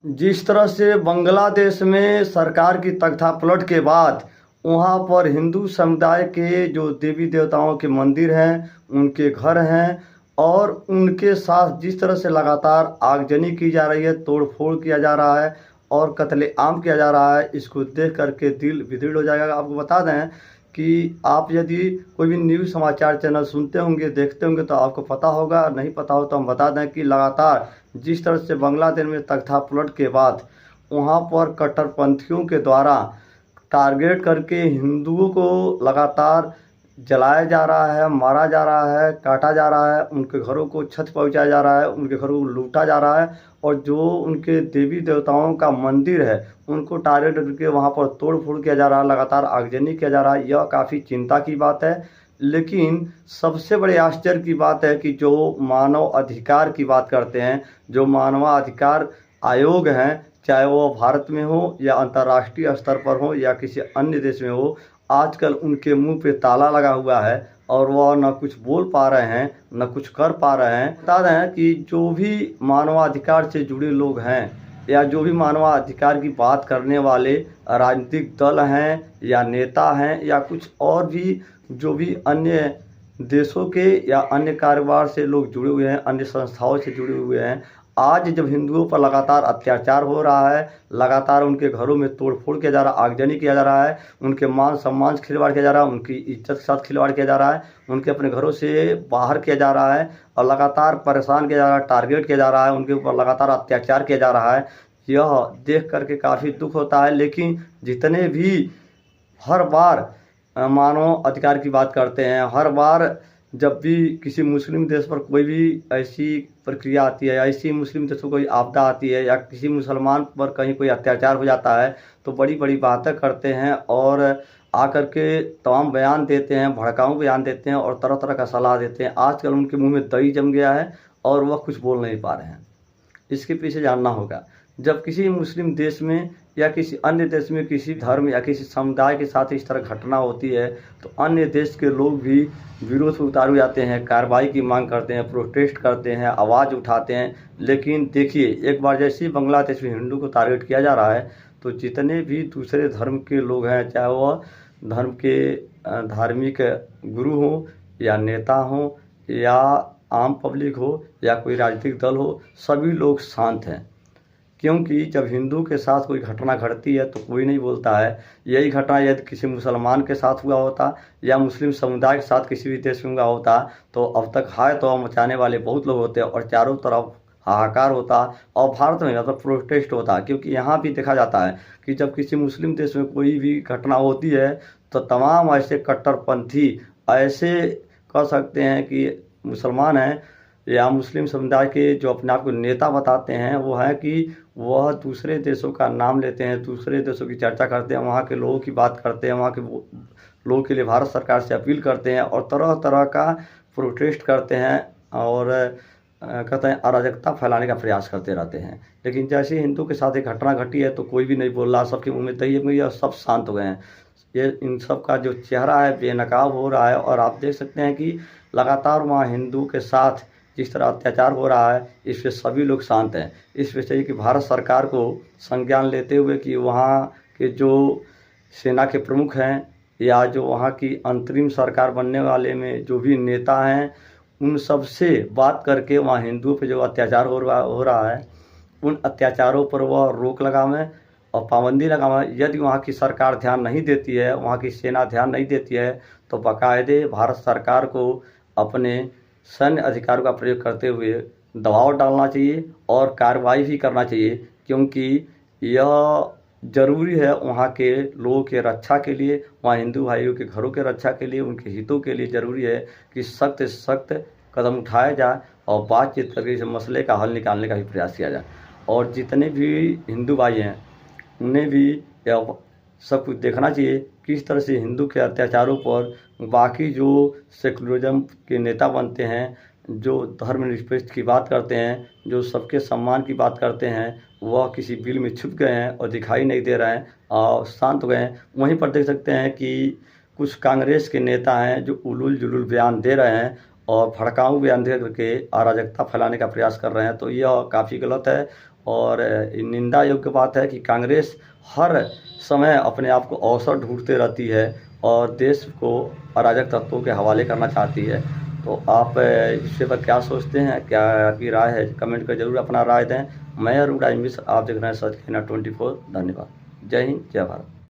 जिस तरह से बांग्लादेश में सरकार की तख्तापलट के बाद वहाँ पर हिंदू समुदाय के जो देवी देवताओं के मंदिर हैं, उनके घर हैं, और उनके साथ जिस तरह से लगातार आगजनी की जा रही है, तोड़ फोड़ किया जा रहा है और कत्लेआम किया जा रहा है, इसको देख करके दिल विदृढ़ हो जाएगा। आपको बता दें कि आप यदि कोई भी न्यूज़ समाचार चैनल सुनते होंगे, देखते होंगे, तो आपको पता होगा। नहीं पता हो तो हम बता दें कि लगातार जिस तरह से बांग्लादेश में तख्तापलट के बाद वहाँ पर कट्टरपंथियों के द्वारा टारगेट करके हिंदुओं को लगातार जलाया जा रहा है, मारा जा रहा है, काटा जा रहा है, उनके घरों को क्षति पहुंचाया जा रहा है, उनके घरों को लूटा जा रहा है, और जो उनके देवी देवताओं का मंदिर है उनको टारगेट करके वहाँ पर तोड़ फोड़ किया जा रहा है, लगातार आगजनी किया जा रहा है। यह काफ़ी चिंता की बात है। लेकिन सबसे बड़े आश्चर्य की बात है कि जो मानव अधिकार की बात करते हैं, जो मानवाधिकार आयोग हैं, चाहे वो भारत में हो या अंतर्राष्ट्रीय स्तर पर हो या किसी अन्य देश में हो, आजकल उनके मुंह पे ताला लगा हुआ है और वह न कुछ बोल पा रहे हैं, न कुछ कर पा रहे हैं। बता रहे हैं कि जो भी मानवाधिकार से जुड़े लोग हैं या जो भी मानवाधिकार की बात करने वाले राजनीतिक दल हैं या नेता हैं या कुछ और भी जो भी अन्य देशों के या अन्य कारोबार से लोग जुड़े हुए हैं, अन्य संस्थाओं से जुड़े हुए हैं, आज जब हिंदुओं पर लगातार अत्याचार हो रहा है, लगातार उनके घरों में तोड़फोड़ किया जा रहा है, आगजनी किया जा रहा है, उनके मान सम्मान से खिलवाड़ किया जा रहा है, उनकी इज्जत के साथ खिलवाड़ किया जा रहा है, उनके अपने घरों से बाहर किया जा रहा है और लगातार परेशान किया जा रहा है, टारगेट किया जा रहा है, उनके ऊपर लगातार अत्याचार किया जा रहा है, यह देख करके काफ़ी दुख होता है। लेकिन जितने भी हर बार मानव अधिकार की बात करते हैं, हर बार जब भी किसी मुस्लिम देश पर कोई भी ऐसी प्रक्रिया आती है, ऐसी मुस्लिम देशों कोई आपदा आती है या किसी मुसलमान पर कहीं कोई अत्याचार हो जाता है, तो बड़ी बड़ी बातें करते हैं और आकर के तमाम बयान देते हैं, भड़काऊ बयान देते हैं और तरह तरह का सलाह देते हैं। आजकल उनके मुंह में दही जम गया है और वह कुछ बोल नहीं पा रहे हैं। इसके पीछे जानना होगा, जब किसी मुस्लिम देश में या किसी अन्य देश में किसी धर्म या किसी समुदाय के साथ इस तरह घटना होती है, तो अन्य देश के लोग भी विरोध में उतारू जाते हैं, कार्रवाई की मांग करते हैं, प्रोटेस्ट करते हैं, आवाज़ उठाते हैं। लेकिन देखिए, एक बार जैसे ही बांग्लादेश में हिंदू को टारगेट किया जा रहा है, तो जितने भी दूसरे धर्म के लोग हैं, चाहे वह धर्म के धार्मिक गुरु हों या नेता हों या आम पब्लिक हो या कोई राजनीतिक दल हो, सभी लोग शांत हैं। क्योंकि जब हिंदू के साथ कोई घटना घटती है तो कोई नहीं बोलता है। यही घटना यदि किसी मुसलमान के साथ हुआ होता या मुस्लिम समुदाय के साथ किसी भी देश में हुआ होता, तो अब तक हाय तो मचाने वाले बहुत लोग होते और चारों तरफ हाहाकार होता और भारत में मतलब प्रोटेस्ट होता। क्योंकि यहाँ भी देखा जाता है कि जब किसी मुस्लिम देश में कोई भी घटना होती है तो तमाम ऐसे कट्टरपंथी, ऐसे कह सकते हैं कि मुसलमान हैं या मुस्लिम समुदाय के जो अपने आप को नेता बताते हैं, वो है कि वह दूसरे देशों का नाम लेते हैं, दूसरे देशों की चर्चा करते हैं, वहाँ के लोगों की बात करते हैं, वहाँ के लोगों के लिए भारत सरकार से अपील करते हैं और तरह तरह का प्रोटेस्ट करते हैं और कहते हैं अराजकता फैलाने का प्रयास करते रहते हैं। लेकिन जैसे हिंदू के साथ एक घटना घटी है तो कोई भी नहीं बोल रहा, सबके मुँह में दही जम गई और सब शांत हो गए हैं। ये इन सब का जो चेहरा है बेनकाब हो रहा है और आप देख सकते हैं कि लगातार वहाँ हिंदू के साथ जिस तरह अत्याचार हो रहा है, इस पे सभी लोग शांत हैं। इस पे चाहिए कि भारत सरकार को संज्ञान लेते हुए कि वहाँ के जो सेना के प्रमुख हैं या जो वहाँ की अंतरिम सरकार बनने वाले में जो भी नेता हैं, उन सब से बात करके वहाँ हिंदुओं पे जो अत्याचार हो रहा है, उन अत्याचारों पर वह रोक लगावें और पाबंदी लगावें। यदि वहाँ की सरकार ध्यान नहीं देती है, वहाँ की सेना ध्यान नहीं देती है, तो बाकायदे भारत सरकार को अपने सैन्य अधिकारों का प्रयोग करते हुए दबाव डालना चाहिए और कार्रवाई भी करना चाहिए। क्योंकि यह ज़रूरी है वहाँ के लोगों के रक्षा के लिए, वहाँ हिंदू भाइयों के घरों के रक्षा के लिए, उनके हितों के लिए ज़रूरी है कि सख्त से सख्त कदम उठाया जाए और बातचीत करके इस मसले का हल निकालने का भी प्रयास किया जाए। और जितने भी हिंदू भाई हैं उन्हें भी यह सब कुछ देखना चाहिए किस तरह से हिंदू के अत्याचारों पर बाकी जो सेकुलरिज्म के नेता बनते हैं, जो धर्मनिरपेक्ष की बात करते हैं, जो सबके सम्मान की बात करते हैं, वह किसी बिल में छुप गए हैं और दिखाई नहीं दे रहे हैं और शांत हो गए हैं। वहीं पर देख सकते हैं कि कुछ कांग्रेस के नेता हैं जो उलूल जुलूल बयान दे रहे हैं और भड़काऊ बयान दे करके अराजकता फैलाने का प्रयास कर रहे हैं, तो यह काफ़ी गलत है और निंदा योग्य बात है कि कांग्रेस हर समय अपने आप को अवसर ढूंढते रहती है और देश को अराजक तत्वों के हवाले करना चाहती है। तो आप इसके पर क्या सोचते हैं, क्या आपकी राय है? कमेंट कर जरूर अपना राय दें। मैं अरुण राज मिश्र, आप देख रहे हैं सच कहना 24। धन्यवाद। जय हिंद, जय भारत।